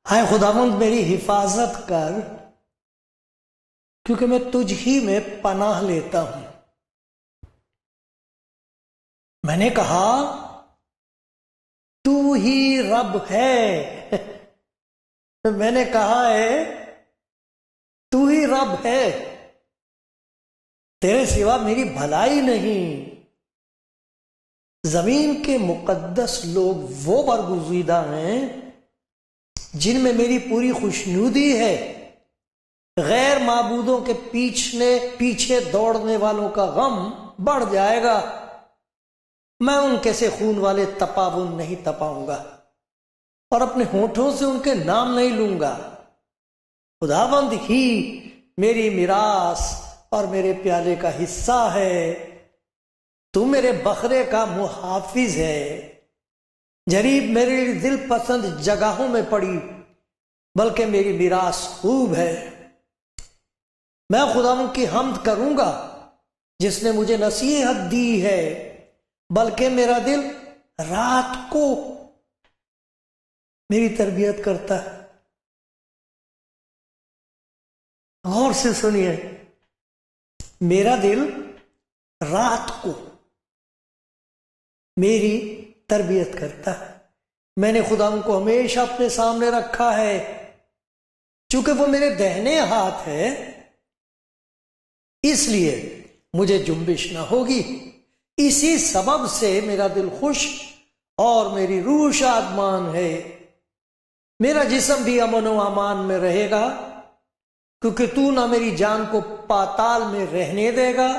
हाय खुदावंद, मेरी हिफाजत कर, क्योंकि मैं तुझ ही में पनाह लेता हूं। मैंने कहा तू ही रब है। मैंने कहा है तू ही रब है, तेरे सिवा मेरी भलाई नहीं। जमीन के मुकद्दस लोग वो बरगुज़ीदा हैं जिनमें मेरी पूरी खुशनुदी है। गैर माबूदों के पीछे दौड़ने वालों का गम बढ़ जाएगा। मैं उनके से खून वाले तपावन नहीं तपाऊंगा और अपने होठों से उनके नाम नहीं लूंगा। खुदावंद ही मेरी मिरास और मेरे प्याले का हिस्सा है। तू मेरे बकरे का मुहाफिज है। जरीब मेरे लिए दिल पसंद जगहों में पड़ी, बल्कि मेरी मिरास खूब है। मैं खुदावंद की हम्द करूंगा जिसने मुझे नसीहत दी है, बल्कि मेरा दिल रात को मेरी तरबियत करता है। गौर से सुनिए, मेरा दिल रात को मेरी तरबियत करता है। मैंने खुदावंद को हमेशा अपने सामने रखा है, चूंकि वो मेरे दाहिने हाथ है, इसलिए मुझे जुम्बिश ना होगी। इसी सबब से मेरा दिल खुश और मेरी रूह शादमान है। मेरा जिस्म भी अमन व अमान में रहेगा, क्योंकि तू ना मेरी जान को पाताल में रहने देगा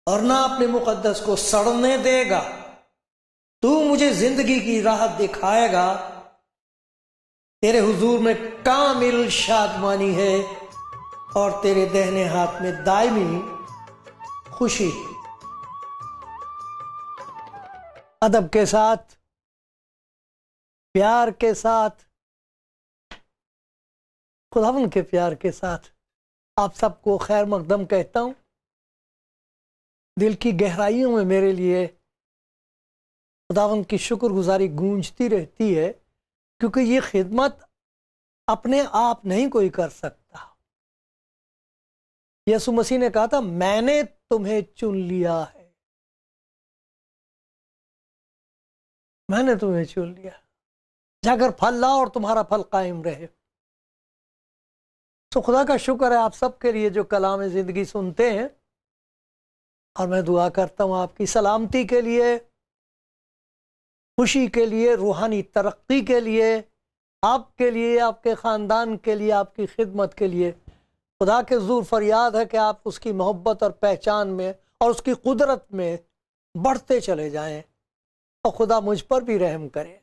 और ना अपने मुकद्दस को सड़ने देगा। तू मुझे जिंदगी की राह दिखाएगा। तेरे हुजूर में कामिल शादमानी है और तेरे दाहिने हाथ में दायमी खुशी। अदब के साथ, प्यार के साथ, खुदावंद के प्यार के साथ आप सबको खैर मकदम कहता हूं। दिल की गहराइयों में मेरे लिए खुदावंद की शुक्रगुजारी गूंजती रहती है, क्योंकि ये खिदमत अपने आप नहीं कोई कर सकता। यीशु मसीह ने कहा था, मैंने तुम्हें चुन लिया है। मैंने तुम्हें चुन लिया, जाकर फल लाओ और तुम्हारा फल कायम रहे। तो खुदा का शुक्र है आप सबके लिए जो कलाम जिंदगी सुनते हैं, और मैं दुआ करता हूं आपकी सलामती के लिए, खुशी के लिए, रूहानी तरक्की के लिए, आपके लिए, आपके ख़ानदान के लिए, आपकी खिदमत के लिए। खुदा के ज़ूर फरियाद है कि आप उसकी मोहब्बत और पहचान में और उसकी कुदरत में बढ़ते चले जाएं, और खुदा मुझ पर भी रहम करे।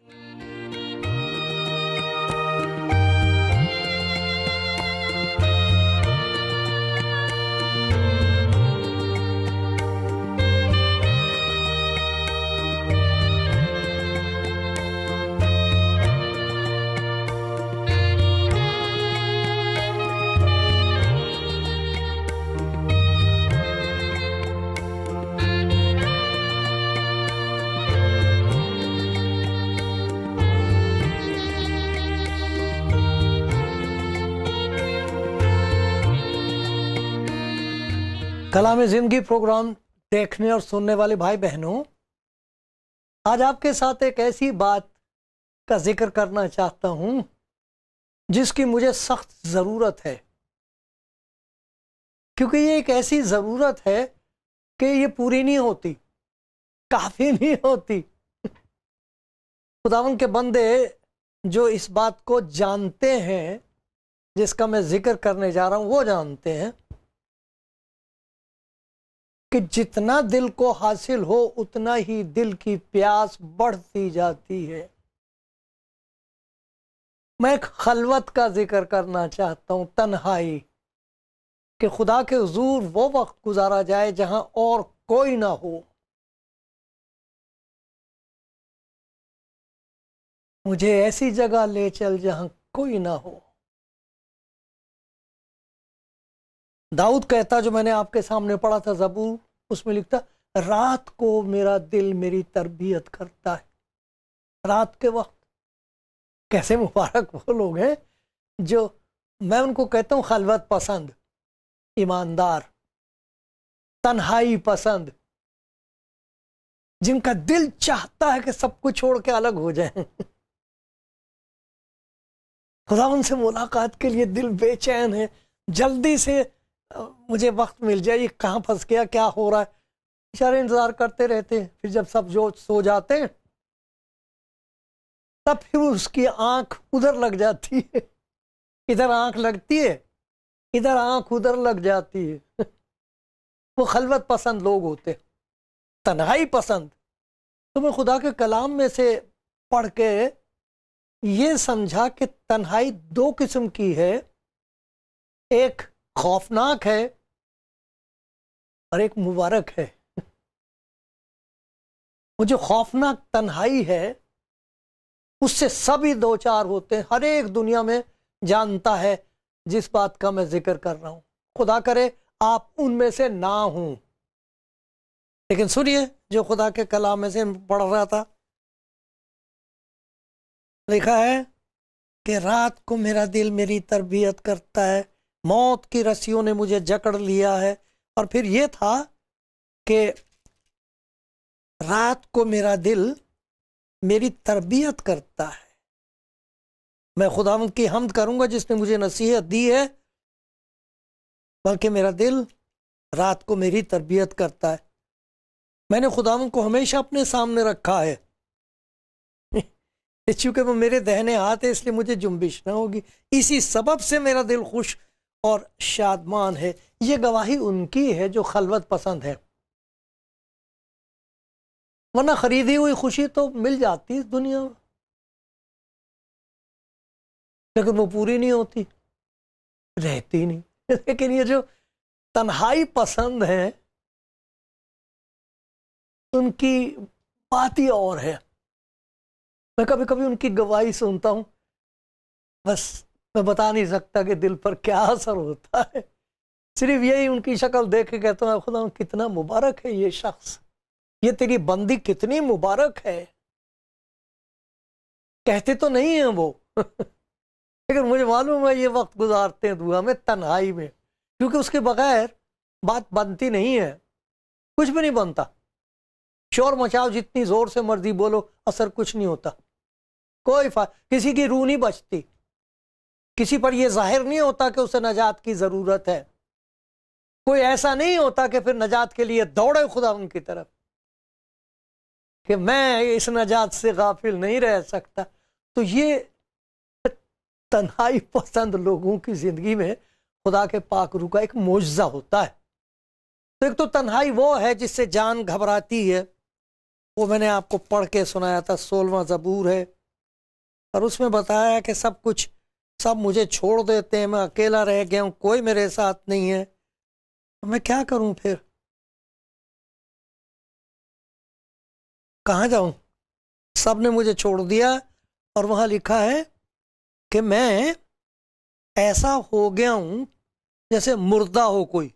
कलाम जिंदगी प्रोग्राम देखने और सुनने वाले भाई बहनों, आज आपके साथ एक ऐसी बात का जिक्र करना चाहता हूं जिसकी मुझे सख्त ज़रूरत है, क्योंकि ये एक ऐसी ज़रूरत है कि ये पूरी नहीं होती, काफ़ी नहीं होती। खुदावंद के बंदे जो इस बात को जानते हैं जिसका मैं जिक्र करने जा रहा हूं, वो जानते हैं कि जितना दिल को हासिल हो उतना ही दिल की प्यास बढ़ती जाती है। मैं एक खलवत का जिक्र करना चाहता हूं, तन्हाई, कि खुदा के हुजूर वो वक्त गुजारा जाए जहां और कोई ना हो। मुझे ऐसी जगह ले चल जहां कोई ना हो। दाऊद कहता, जो मैंने आपके सामने पढ़ा था ज़बूर, उसमें लिखता, रात को मेरा दिल मेरी तरबियत करता है। रात के वक्त कैसे मुबारक वो लोग हैं जो, मैं उनको कहता हूं खलवत पसंद, ईमानदार, तन्हाई पसंद, जिनका दिल चाहता है कि सब कुछ छोड़ के अलग हो जाए। खुदा उनसे मुलाकात के लिए दिल बेचैन है, जल्दी से मुझे वक्त मिल जाए, ये कहाँ फंस गया, क्या हो रहा है। बेचारे इंतजार करते रहते हैं। फिर जब सब जो सो जाते हैं, तब फिर उसकी आंख उधर लग जाती है, इधर आंख लगती है, इधर आंख उधर लग जाती है। वो खलवत पसंद लोग होते, तन्हाई पसंद। तो मैं खुदा के कलाम में से पढ़ के ये समझा कि तन्हाई दो किस्म की है, एक खौफनाक है और एक मुबारक है। वो जो खौफनाक तन्हाई है, उससे सभी दो चार होते हैं, हर एक दुनिया में जानता है जिस बात का मैं जिक्र कर रहा हूं। खुदा करे आप उनमें से ना हूं। लेकिन सुनिए, जो खुदा के कलाम में से पढ़ रहा था, लिखा है कि रात को मेरा दिल मेरी तरबियत करता है, मौत की रस्सियों ने मुझे जकड़ लिया है। और फिर ये था कि रात को मेरा दिल मेरी तरबियत करता है। मैं खुदावंद की हम्द करूंगा जिसने मुझे नसीहत दी है, बल्कि मेरा दिल रात को मेरी तरबियत करता है। मैंने खुदावंद को हमेशा अपने सामने रखा है। चूंकि वो मेरे दहने हाथ है, इसलिए मुझे जुम्बिश ना होगी। इसी सबब से मेरा दिल खुश और शादमान है। ये गवाही उनकी है जो खलवत पसंद है। वरना खरीदी हुई खुशी तो मिल जाती इस दुनिया में, लेकिन वो पूरी नहीं होती, रहती नहीं। लेकिन ये जो तन्हाई पसंद है, उनकी बात ही और है। मैं कभी कभी उनकी गवाही सुनता हूं, बस मैं बता नहीं सकता कि दिल पर क्या असर होता है। सिर्फ यही उनकी शक्ल देख के कहता हूं, खुदा कितना मुबारक है ये शख्स, ये तेरी बंदी कितनी मुबारक है। कहते तो नहीं है वो, लेकिन मुझे मालूम है ये वक्त गुजारते हैं दुआ में, तन्हाई में, क्योंकि उसके बगैर बात बनती नहीं है, कुछ भी नहीं बनता। शोर मचाओ, जितनी जोर से मर्जी बोलो, असर कुछ नहीं होता। किसी की रूह नहीं बचती, किसी पर यह जाहिर नहीं होता कि उसे नजात की जरूरत है। कोई ऐसा नहीं होता कि फिर नजात के लिए दौड़े खुदा उनकी तरफ, कि मैं इस नजात से गाफिल नहीं रह सकता। तो ये तन्हाई पसंद लोगों की जिंदगी में खुदा के पाक रूह का एक मोजज़ा होता है। तो एक तो तन्हाई वो है जिससे जान घबराती है, वो मैंने आपको पढ़ के सुनाया था, 16वां ज़बूर है, और उसमें बताया कि सब कुछ, सब मुझे छोड़ देते हैं, मैं अकेला रह गया हूं, कोई मेरे साथ नहीं है, तो मैं क्या करूं, फिर कहाँ जाऊं, सब ने मुझे छोड़ दिया। और वहां लिखा है कि मैं ऐसा हो गया हूं जैसे मुर्दा हो कोई,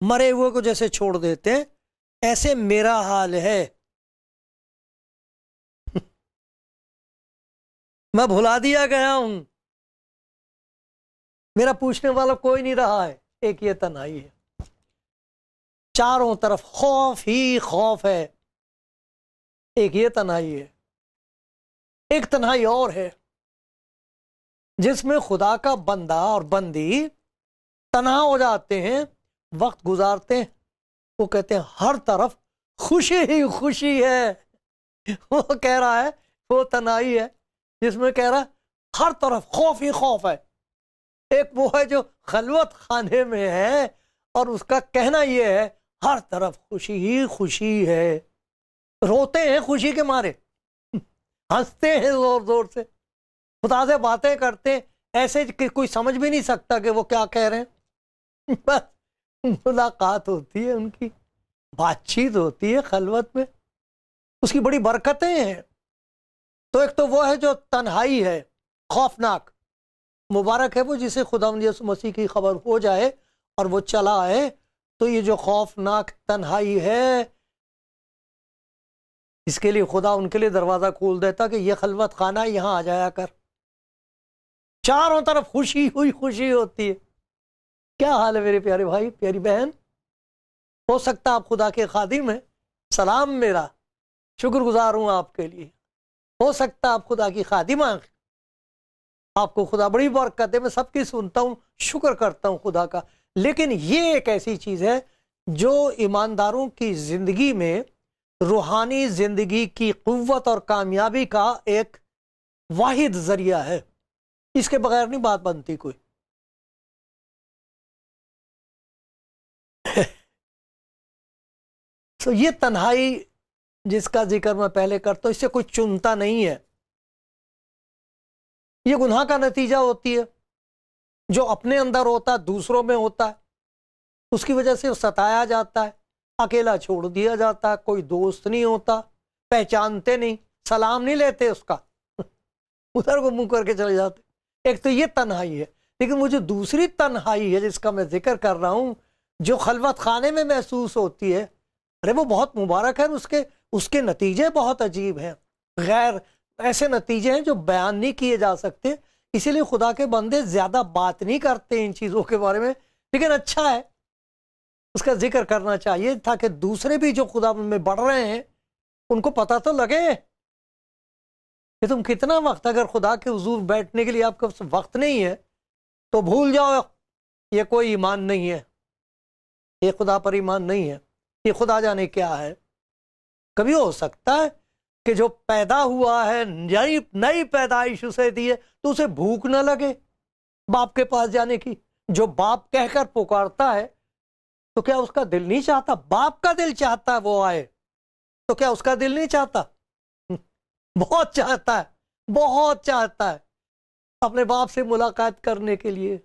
मरे हुए को जैसे छोड़ देते हैं, ऐसे मेरा हाल है। मैं भुला दिया गया हूं, मेरा पूछने वाला कोई नहीं रहा है। एक ये तन्हाई है, चारों तरफ खौफ ही खौफ है। एक ये तन्हाई है। एक तन्हाई और है जिसमें खुदा का बंदा और बंदी तन्हा हो जाते हैं, वक्त गुजारते हैं, वो कहते हैं हर तरफ खुशी ही खुशी है। वो कह रहा है, वो तन्हाई है जिसमें कह रहा है हर तरफ खौफ ही खौफ है। एक वो है जो खलवत खाने में है और उसका कहना ये है हर तरफ खुशी ही खुशी है। रोते हैं खुशी के मारे, हंसते हैं जोर जोर से, खुदा से बातें करते ऐसे कि कोई समझ भी नहीं सकता कि वो क्या कह रहे हैं। बस मुलाकात होती है उनकी, बातचीत होती है खलवत में, उसकी बड़ी बरकतें हैं। तो एक तो वो है जो तन्हाई है खौफनाक, मुबारक है वो जिसे खुदावंद यीशु मसीह की खबर हो जाए और वो चला आए। तो ये जो खौफनाक तन्हाई है, इसके लिए खुदा उनके लिए दरवाजा खोल देता कि ये खलवत खाना यहां आ जाया कर। चारों तरफ खुशी हुई खुशी होती है। क्या हाल है मेरे प्यारे भाई प्यारी बहन? हो सकता आप खुदा के खादिम हैं, सलाम मेरा, शुक्रगुजार हूं आपके लिए। हो सकता आप खुदा की खादिमा, आपको खुदा बड़ी बरकत है, मैं सबकी सुनता हूं, शुक्र करता हूं खुदा का। लेकिन ये एक ऐसी चीज है जो ईमानदारों की जिंदगी में रूहानी जिंदगी की कुव्वत और कामयाबी का एक वाहिद जरिया है। इसके बगैर नहीं बात बनती कोई। तो ये तन्हाई जिसका जिक्र मैं पहले करता हूं, इससे कोई चुनता नहीं है। ये गुनाह का नतीजा होती है। जो अपने अंदर होता है दूसरों में होता है, उसकी वजह से सताया जाता है, अकेला छोड़ दिया जाता है, कोई दोस्त नहीं होता, पहचानते नहीं, सलाम नहीं लेते उसका, उधर को मुंह करके चले जाते। एक तो ये तन्हाई है। लेकिन मुझे दूसरी तन्हाई है जिसका मैं जिक्र कर रहा हूं, जो खलवत खाने में महसूस होती है। अरे वो बहुत मुबारक है, उसके उसके नतीजे बहुत अजीब हैं, गैर ऐसे नतीजे हैं जो बयान नहीं किए जा सकते। इसीलिए खुदा के बंदे ज्यादा बात नहीं करते इन चीजों के बारे में। लेकिन अच्छा है, उसका जिक्र करना चाहिए ताकि दूसरे भी जो खुदा में बढ़ रहे हैं उनको पता तो लगे कि तुम कितना वक्त, अगर खुदा के हुजूर बैठने के लिए आपका वक्त नहीं है तो भूल जाओ, ये कोई ईमान नहीं है, ये खुदा पर ईमान नहीं है, ये खुदा जाने क्या है। कभी हो सकता है कि जो पैदा हुआ है, नई नई पैदाइश उसे दी है, तो उसे भूख ना लगे बाप के पास जाने की। जो बाप कहकर पुकारता है तो क्या उसका दिल नहीं चाहता? बाप का दिल चाहता है वो आए, तो क्या उसका दिल नहीं चाहता? बहुत चाहता है, बहुत चाहता है अपने बाप से मुलाकात करने के लिए,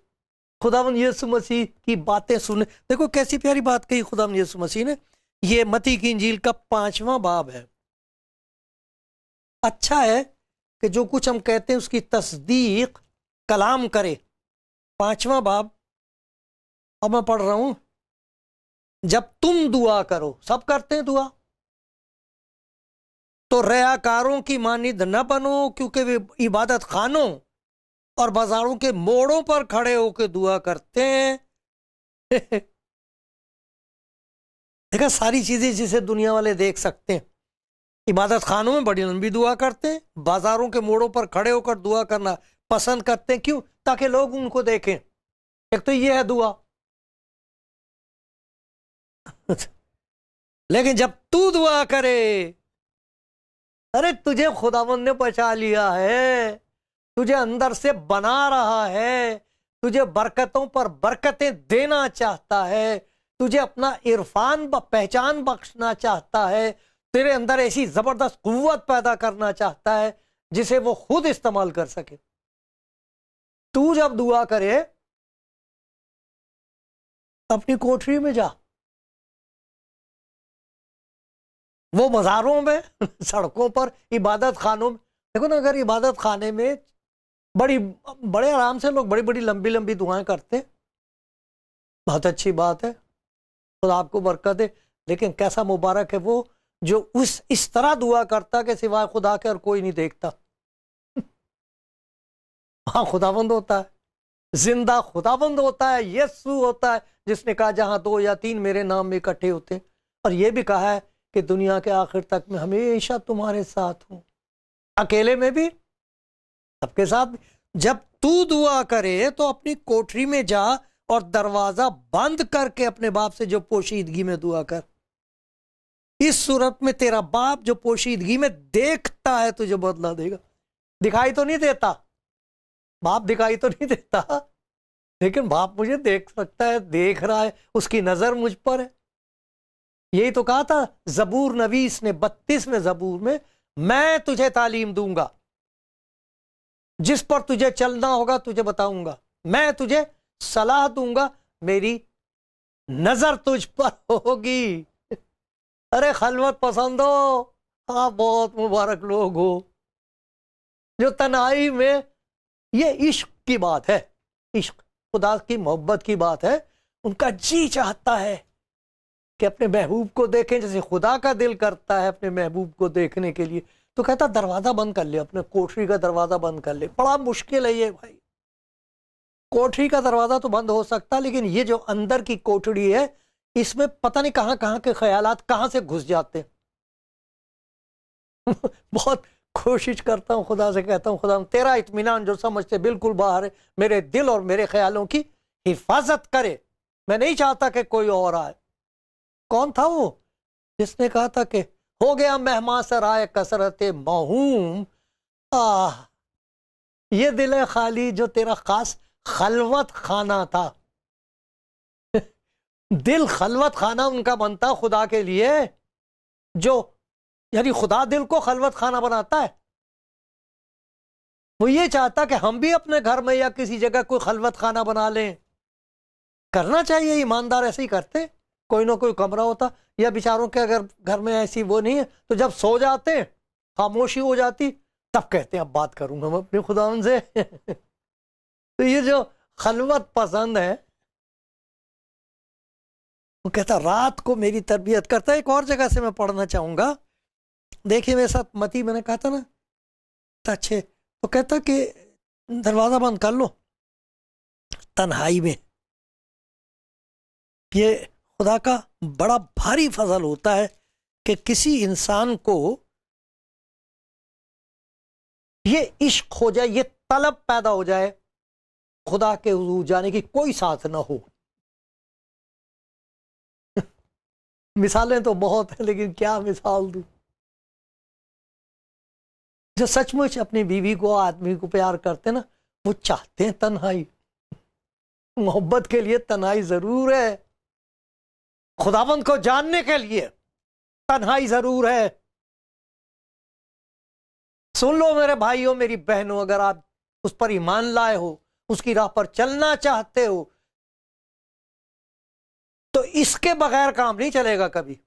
खुदावंद यीशु मसीह की बातें सुने। देखो कैसी प्यारी बात कही खुदावंद यीशु मसीह ने। ये मत्ती की इंजील का 5वां बाब है। अच्छा है कि जो कुछ हम कहते हैं उसकी तस्दीक कलाम करे। 5वां बाब, अब मैं पढ़ रहा हूं। जब तुम दुआ करो, सब करते हैं दुआ, तो रयाकारों की मानिद न बनो, क्योंकि वे इबादत खानों और बाजारों के मोड़ों पर खड़े होकर दुआ करते हैं। देखा सारी चीजें जिसे दुनिया वाले देख सकते हैं। इबादत खानों में बड़ी लंबी दुआ करते हैं, बाजारों के मोड़ों पर खड़े होकर दुआ करना पसंद करते हैं। क्यों? ताकि लोग उनको देखें। एक तो ये है दुआ। लेकिन जब तू दुआ करे, अरे तुझे खुदावंद ने बचा लिया है, तुझे अंदर से बना रहा है, तुझे बरकतों पर बरकतें देना चाहता है, तुझे अपना इरफान पहचान बख्शना चाहता है, तेरे अंदर ऐसी जबरदस्त कुव्वत पैदा करना चाहता है जिसे वो खुद इस्तेमाल कर सके। तू जब दुआ करे, अपनी कोठरी में जा, वो बाजारों में सड़कों पर इबादत खानों में। देखो ना, अगर इबादत खाने में बड़े आराम से लोग बड़ी बड़ी लंबी लंबी दुआएं करते, बहुत अच्छी बात है, खुदा आपको बरकत दे। लेकिन कैसा मुबारक है वो जो इस तरह दुआ करता कि सिवाय खुदा के और कोई नहीं देखता। हाँ, खुदाबंद होता है, जिंदा खुदाबंद होता है, यीशु होता है जिसने कहा जहां 2 या 3 मेरे नाम में इकट्ठे होते हैं। और ये भी कहा है कि दुनिया के आखिर तक मैं हमेशा तुम्हारे साथ हूं, अकेले में भी, सबके साथ भी। जब तू दुआ करे तो अपनी कोठरी में जा और दरवाजा बंद करके अपने बाप से जो पोशीदगी में दुआ कर। इस सूरत में तेरा बाप जो पोशीदगी में देखता है तुझे बदला देगा। दिखाई तो नहीं देता, बाप दिखाई तो नहीं देता, लेकिन बाप मुझे देख सकता है, देख रहा है, उसकी नजर मुझ पर है। यही तो कहा था जबूर नवीस ने 32वें जबूर में, मैं तुझे तालीम दूंगा। जिस पर तुझे चलना होगा तुझे बताऊंगा, मैं तुझे सलाह दूंगा, मेरी नजर तुझ पर होगी। अरे खलवत पसंद हो, आप बहुत मुबारक लोग हो जो तन्हाई में, ये इश्क की बात है, इश्क खुदा की मोहब्बत की बात है। उनका जी चाहता है कि अपने महबूब को देखें, जैसे खुदा का दिल करता है अपने महबूब को देखने के लिए। तो कहता दरवाजा बंद कर ले, अपने कोठरी का दरवाजा बंद कर ले। बड़ा मुश्किल है ये भाई, कोठरी का दरवाजा तो बंद हो सकता, लेकिन ये जो अंदर की कोठरी है, इसमें पता नहीं कहां कहां के ख्यालात कहां से घुस जाते हैं। बहुत कोशिश करता हूं, खुदा से कहता हूं खुदा तेरा इत्मीनान जो समझते बिल्कुल बाहर है, मेरे दिल और मेरे ख्यालों की हिफाजत करे। मैं नहीं चाहता कि कोई और आए। कौन था वो जिसने कहा था कि हो गया मेहमान सराय कसरत महूम, आह ये दिल है खाली जो तेरा खास खलवत खाना था। दिल खलवत खाना उनका बनता खुदा के लिए, जो यानी खुदा दिल को खलवत खाना बनाता है। वो ये चाहता कि हम भी अपने घर में या किसी जगह कोई खलवत खाना बना लें। करना चाहिए, ईमानदार ऐसे ही करते, कोई ना कोई कमरा होता। या बेचारों के अगर घर में ऐसी वो नहीं है तो जब सो जाते खामोशी हो जाती, तब कहते हैं अब बात करूंगा मैं अपने खुदा से। तो ये जो खलवत पसंद है, वो कहता रात को मेरी तरबियत करता है। एक और जगह से मैं पढ़ना चाहूंगा, देखिए मेरे साथ मती, मैंने कहा था ना अच्छे, तो कहता कि दरवाजा बंद कर लो तन्हाई में। ये खुदा का बड़ा भारी फजल होता है कि किसी इंसान को ये इश्क हो जाए, ये तलब पैदा हो जाए खुदा के हुजूर जाने की, कोई साथ ना हो। मिसालें तो बहुत है, लेकिन क्या मिसाल दूं। जो सचमुच अपनी बीवी को, आदमी को प्यार करते ना, वो चाहते हैं तन्हाई। मोहब्बत के लिए तन्हाई जरूर है, खुदाबंद को जानने के लिए तन्हाई जरूर है। सुन लो मेरे भाइयों मेरी बहनों, अगर आप उस पर ईमान लाए हो, उसकी राह पर चलना चाहते हो, तो इसके बगैर काम नहीं चलेगा कभी।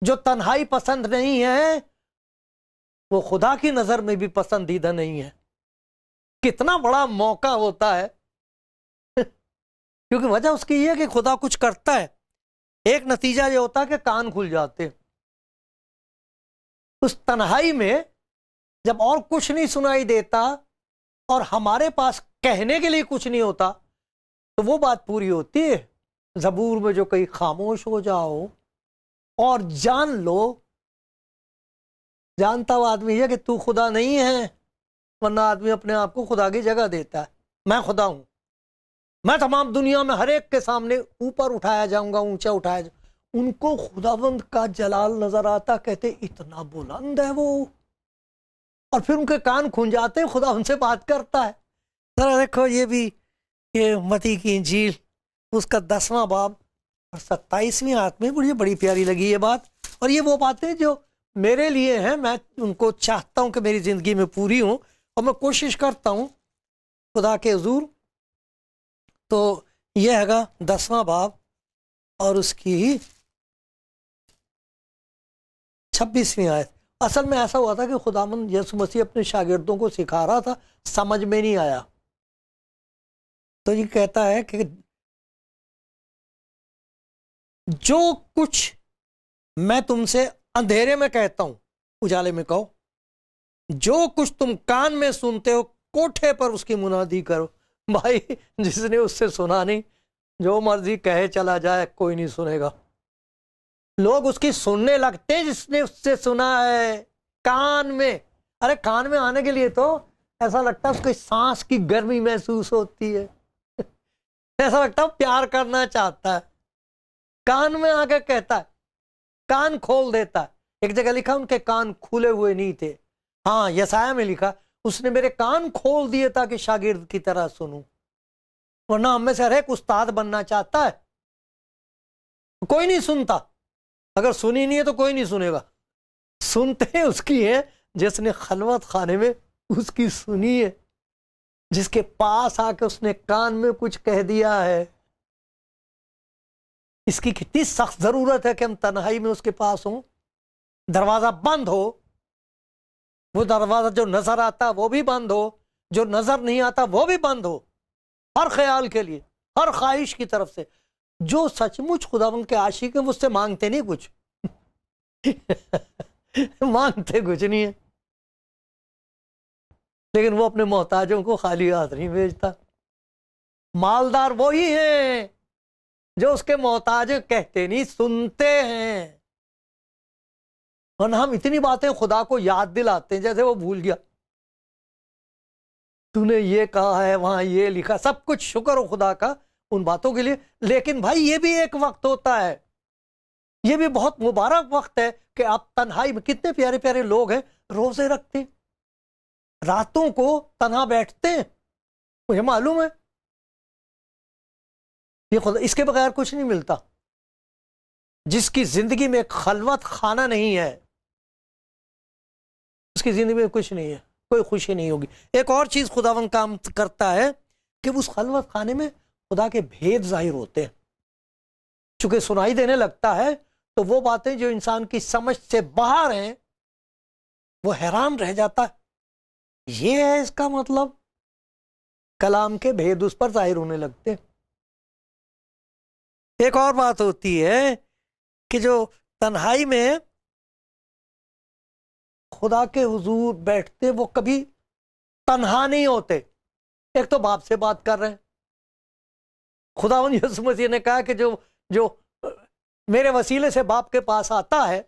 जो तन्हाई पसंद नहीं है वो खुदा की नजर में भी पसंदीदा नहीं है। कितना बड़ा मौका होता है। क्योंकि वजह उसकी ये है कि खुदा कुछ करता है, एक नतीजा ये होता है कि कान खुल जाते हैं। उस तन्हाई में जब और कुछ नहीं सुनाई देता और हमारे पास कहने के लिए कुछ नहीं होता, तो वो बात पूरी होती है जबूर में जो कहीं खामोश हो जाओ और जान लो, जानता हुआ आदमी है कि तू खुदा नहीं है, वरना आदमी अपने आप को खुदा की जगह देता है। मैं खुदा हूं, मैं तमाम दुनिया में हर एक के सामने ऊपर उठाया जाऊंगा, ऊंचा उठाया जाऊंगा। उनको खुदावंद का जलाल नजर आता, कहते इतना बुलंद है वो, और फिर उनके कान खुल जाते, खुदा उनसे बात करता है। जरा देखो ये भी, ये मती की इंजील उसका 10वां बाब और 27वीं आयत में मुझे बड़ी प्यारी लगी ये बात। और ये वो बातें जो मेरे लिए हैं, मैं उनको चाहता हूं कि मेरी जिंदगी में पूरी हो, और मैं कोशिश करता हूं खुदा के हुजूर। तो यह हैगा 10वां बाब और उसकी 26वीं आयत। असल में ऐसा हुआ था कि खुदावंद यीशु मसीह अपने शागिर्दों को सिखा रहा था, समझ में नहीं आया, तो ये कहता है कि जो कुछ मैं तुमसे अंधेरे में कहता हूं उजाले में कहो, जो कुछ तुम कान में सुनते हो कोठे पर उसकी मुनादी करो। भाई जिसने उससे सुना नहीं, जो मर्जी कहे चला जाए, कोई नहीं सुनेगा। लोग उसकी सुनने लगते हैं जिसने उससे सुना है कान में। अरे कान में आने के लिए तो ऐसा लगता है उसकी सांस की गर्मी महसूस होती है। ऐसा लगता है प्यार करना चाहता है, कान में आकर कहता है, कान खोल देता है। एक जगह लिखा उनके कान खुले हुए नहीं थे। हाँ, यसाया में लिखा उसने मेरे कान खोल दिए ताकि शागिर्द की तरह सुनूं। वरना हम में से हर एक उस्ताद बनना चाहता है, कोई नहीं सुनता। अगर सुनी नहीं है तो कोई नहीं सुनेगा। सुनते हैं उसकी है जिसने खलवत खाने में उसकी सुनी है, जिसके पास आके उसने कान में कुछ कह दिया है। इसकी कितनी सख्त जरूरत है कि हम तन्हाई में उसके पास हों, दरवाजा बंद हो, वो दरवाजा जो नजर आता वो भी बंद हो, जो नजर नहीं आता वो भी बंद हो, हर ख्याल के लिए, हर ख्वाहिश की तरफ से। जो सचमुच खुदावंद के आशिक है मुझसे मांगते नहीं कुछ मांगते कुछ नहीं है, लेकिन वो अपने मोहताजों को खाली हाथ नहीं भेजता। मालदार वही है जो उसके मोहताज कहते नहीं, सुनते हैं। और हम इतनी बातें खुदा को याद दिलाते हैं जैसे वो भूल गया। तूने ये कहा है, वहां ये लिखा, सब कुछ शुक्र हो खुदा का उन बातों के लिए। लेकिन भाई ये भी एक वक्त होता है, ये भी बहुत मुबारक वक्त है कि आप तन्हाई में, कितने प्यारे प्यारे लोग हैं रोजे रखते हैं, रातों को तन्हा बैठते हैं, मुझे मालूम है। ये खुदा, इसके बगैर कुछ नहीं मिलता। जिसकी जिंदगी में खलवत खाना नहीं है, उसकी जिंदगी में कुछ नहीं है, कोई खुशी नहीं होगी। एक और चीज खुदावन काम करता है कि उस खलवत खाने में खुदा के भेद जाहिर होते हैं। चूंकि सुनाई देने लगता है तो वो बातें जो इंसान की समझ से बाहर हैं, वो हैरान रह जाता है, ये है इसका मतलब। कलाम के भेद उस पर जाहिर होने लगते हैं। एक और बात होती है कि जो तन्हाई में खुदा के हुजूर बैठते, वो कभी तन्हा नहीं होते। एक तो बाप से बात कर रहे हैं, खुदावंद यीशु मसीह ने कहा कि जो जो मेरे वसीले से बाप के पास आता है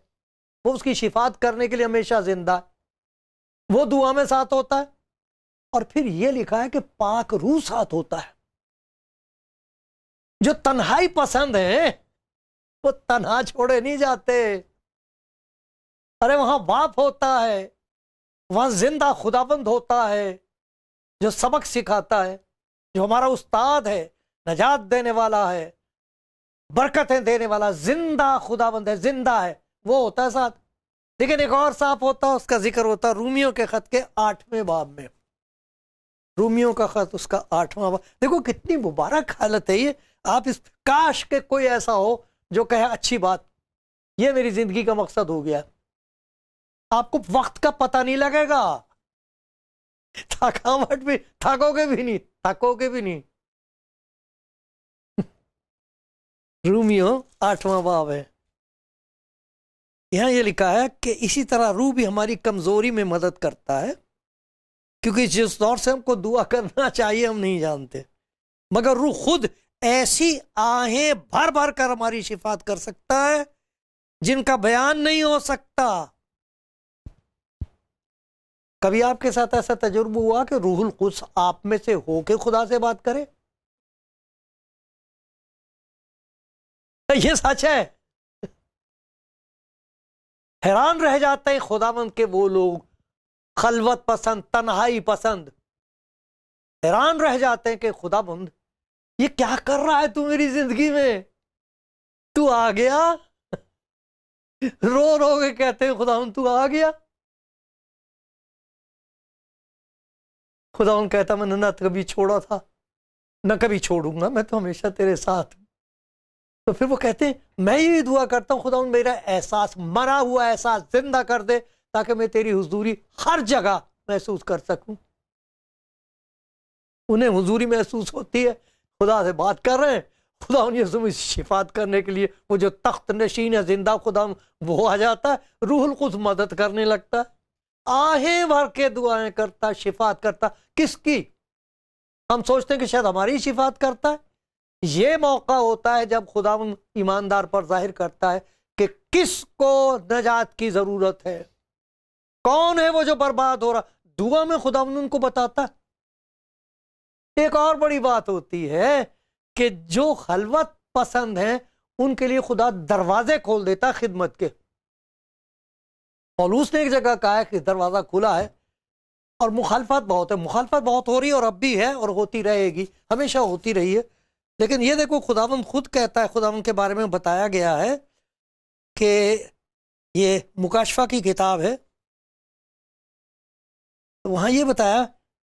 वो उसकी शिफात करने के लिए हमेशा जिंदा है, वो दुआ में साथ होता है। और फिर ये लिखा है कि पाक रूह साथ होता है। जो तन्हाई पसंद है वो तन्हा छोड़े नहीं जाते। अरे वहां बाप होता है, वहां जिंदा खुदाबंद होता है जो सबक सिखाता है, जो हमारा उस्ताद है, नजात देने वाला है, बरकतें देने वाला, जिंदा खुदाबंद है, जिंदा है, वो होता है साथ। लेकिन एक और साफ होता है, उसका जिक्र होता है रूमियों के खत के 8वें बाब में। रूमियों का खत उसका 8वां बाब। देखो कितनी मुबारक हालत है ये। आप इस, काश के कोई ऐसा हो जो कहे अच्छी बात, ये मेरी जिंदगी का मकसद हो गया। आपको वक्त का पता नहीं लगेगा, थकावट भी, थकोगे भी नहीं, थकोगे भी नहीं। रूमियो 8वां बाब है, यहां ये लिखा है कि इसी तरह रूह भी हमारी कमजोरी में मदद करता है, क्योंकि जिस दौर से हमको दुआ करना चाहिए हम नहीं जानते, मगर रूह खुद ऐसी आहें भर भर कर हमारी शिफात कर सकता है जिनका बयान नहीं हो सकता। कभी आपके साथ ऐसा तजुर्बा हुआ कि रूहुल कुद्स आप में से होके खुदा से बात करे? ये सच है। हैरान रह जाते हैं खुदावंद के वो लोग, खलवत पसंद, तन्हाई पसंद। हैरान रह जाते हैं कि खुदावंद ये क्या कर रहा है तू मेरी जिंदगी में, तू आ गया। रो रो के कहते हैं खुदावंद तू आ गया। खुदावंद कहता मैंने ना कभी छोड़ा था ना कभी छोड़ूंगा, मैं तो हमेशा तेरे साथ हूं। तो फिर वो कहते हैं मैं ये दुआ करता हूं खुदावंद मेरा एहसास, मरा हुआ एहसास जिंदा कर दे, ताकि मैं तेरी हुजूरी हर जगह महसूस कर सकूं। उन्हें हुजूरी महसूस होती है, खुदा से बात कर रहे हैं, खुदा उन्हें शिफात करने के लिए वो जो तख्त नशीन है जिंदा खुदा वो आ जाता है, रूहुल कुद्स मदद करने लगता है, आहें भर के दुआएं करता, शिफात करता। किसकी? हम सोचते हैं कि शायद हमारी शिफात करता है। ये मौका होता है जब खुदा ईमानदार पर जाहिर करता है कि किसको नजात की जरूरत है, कौन है वो जो बर्बाद हो रहा। दुआ में खुदा उनको बताता है। एक और बड़ी बात होती है कि जो खलवत पसंद है उनके लिए खुदा दरवाजे खोल देता खिदमत के। पौलुस ने एक जगह कहा है कि दरवाजा खुला है, और मुखालफत बहुत है, मुखालफत बहुत हो रही है और अब भी है और होती रहेगी, हमेशा होती रही है। लेकिन ये देखो खुदावंद खुद कहता है, खुदावंद के बारे में बताया गया है कि ये मुकाशफा की किताब है तो वहां ये बताया,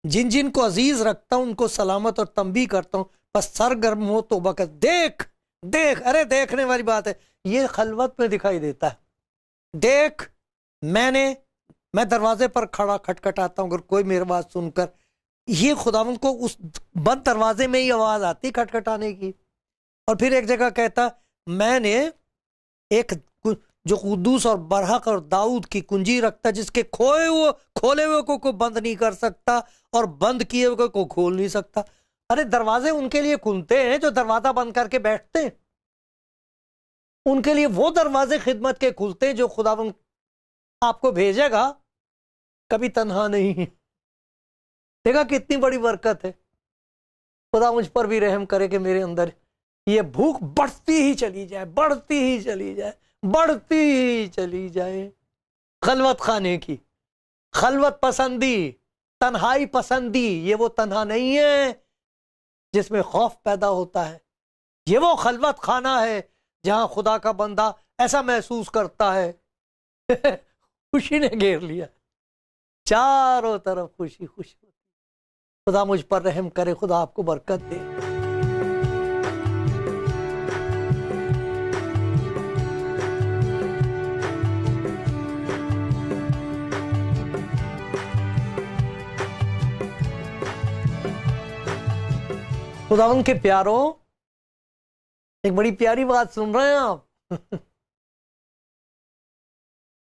जिन जिन को अजीज रखता हूं उनको सलामत और तंबी करता हूं, बस सरगर्म हो तो बकत देख देख। अरे देखने वाली बात है, ये खलवत में दिखाई देता है। देख, मैं दरवाजे पर खड़ा खटखटाता हूं, अगर कोई मेरी बात सुनकर, ये खुदावंद को उस बंद दरवाजे में ही आवाज आती खटखटाने की। और फिर एक जगह कहता, मैंने एक जो कुद्दूस और बरहक और दाऊद की कुंजी रखता, जिसके खोले हुए को बंद नहीं कर सकता और बंद किए हुए को खोल नहीं सकता। अरे दरवाजे उनके लिए खुलते हैं जो दरवाजा बंद करके बैठते हैं, उनके लिए वो दरवाजे खिदमत के खुलते हैं जो खुदावंद आपको भेजेगा, कभी तन्हा नहीं। देखा कितनी बड़ी बरकत है। खुदा मुझ पर भी रहम करे कि मेरे अंदर ये भूख बढ़ती ही चली जाए, बढ़ती ही चली जाए, बढ़ती ही चली जाए। खलवत खाने की, खलवत पसंदी, तन्हाई पसंदी, ये वो तन्हा नहीं है जिसमें खौफ पैदा होता है। ये वो खलवत खाना है जहां खुदा का बंदा ऐसा महसूस करता है खुशी ने घेर लिया, चारों तरफ खुशी खुशी। खुदा मुझ पर रहम करे, खुदा आपको बरकत दे। खुदा उनके प्यारों, एक बड़ी प्यारी बात सुन रहे हैं आप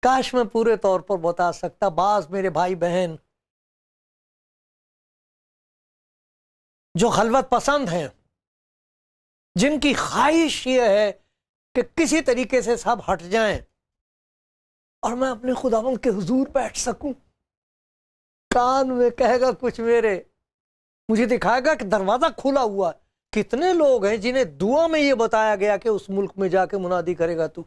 काश मैं पूरे तौर पर बता सकता। बाज मेरे भाई बहन जो खलवत पसंद हैं, जिनकी ख्वाहिश ये है कि किसी तरीके से सब हट जाएं और मैं अपने खुदावंद के हुजूर बैठ सकूं, कान में कहेगा कुछ मेरे, मुझे दिखाएगा कि दरवाजा खुला हुआ। कितने लोग हैं जिन्हें दुआ में यह बताया गया कि उस मुल्क में जाके मुनादी करेगा तू।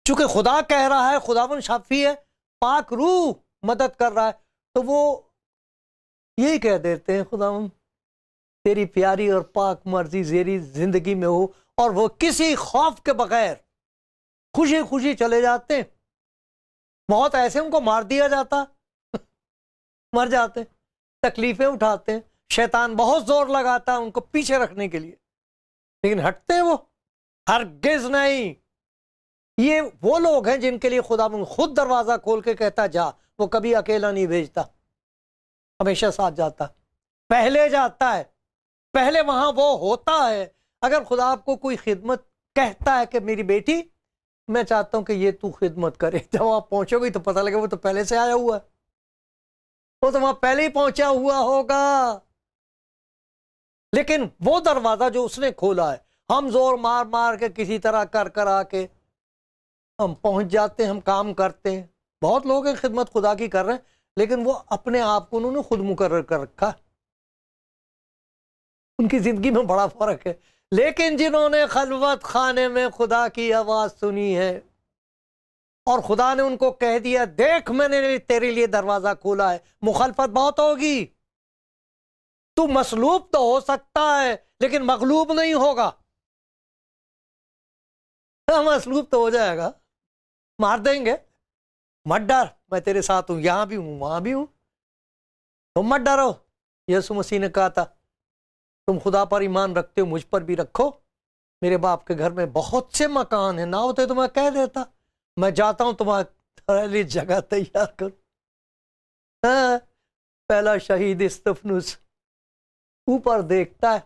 चूंकि खुदा कह रहा है, खुदावन शाफी है, पाक रूह मदद कर रहा है, तो वो यही कह देते हैं, खुदावन तेरी प्यारी और पाक मर्जी तेरी जिंदगी में हो, और वो किसी खौफ के बगैर खुशी खुशी चले जाते हैं। बहुत ऐसे उनको मार दिया जाता मर जाते, तकलीफें उठाते हैं, शैतान बहुत जोर लगाता है उनको पीछे रखने के लिए, लेकिन हटते वो हरगिज नहीं। ये वो लोग हैं जिनके लिए खुदा खुद दरवाजा खोल के कहता जा। वो कभी अकेला नहीं भेजता, हमेशा साथ जाता, पहले जाता है, पहले वहां वो होता है। अगर खुदा आपको कोई खिदमत कहता है कि मेरी बेटी मैं चाहता हूं कि ये तू खिदमत करे, जब आप पहुंचोगी तो पता लगे वो तो पहले से आया हुआ है, वो तो वहां पहले ही पहुंचा हुआ होगा। लेकिन वो दरवाजा जो उसने खोला है, हम जोर मार मार के किसी तरह कर कर आके हम पहुंच जाते हैं, हम काम करते हैं। बहुत लोग हैं खिदमत खुदा की कर रहे हैं, लेकिन वो अपने आप को उन्होंने खुद मुकर्रर कर रखा, उनकी जिंदगी में बड़ा फर्क है। लेकिन जिन्होंने खलवत खाने में खुदा की आवाज सुनी है और खुदा ने उनको कह दिया देख मैंने तेरे लिए दरवाजा खोला है, मुखालफत बहुत होगी। तू मसलूब तो हो सकता है लेकिन मगलूब नहीं होगा। मसलूब तो हो जाएगा, मार देंगे, मत डर, मैं तेरे साथ हूं, यहां भी हूं वहां भी हूं, तुम मत डरो। यीशु मसीह ने कहा था तुम खुदा पर ईमान रखते हो, मुझ पर भी रखो। मेरे बाप के घर में बहुत से मकान है, ना होते तो मैं कह देता, मैं जाता हूं तुम्हारे लिए जगह तैयार कर। हाँ, पहला शहीद इस्तफनुस ऊपर देखता है,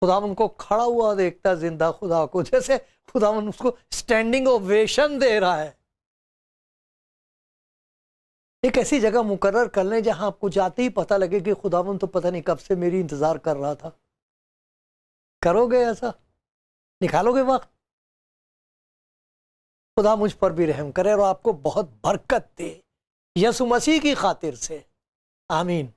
खुदावन को खड़ा हुआ देखता है, जिंदा खुदा को, जैसे खुदावन उसको स्टैंडिंग ओवेशन दे रहा है। एक ऐसी जगह मुकर्रर कर लें जहां आपको जाते ही पता लगे कि खुदावन तो पता नहीं कब से मेरी इंतजार कर रहा था। करोगे ऐसा? निकालोगे वक्त? खुदा मुझ पर भी रहम करे और आपको बहुत बरकत दे, यीशु मसीह की खातिर से, आमीन।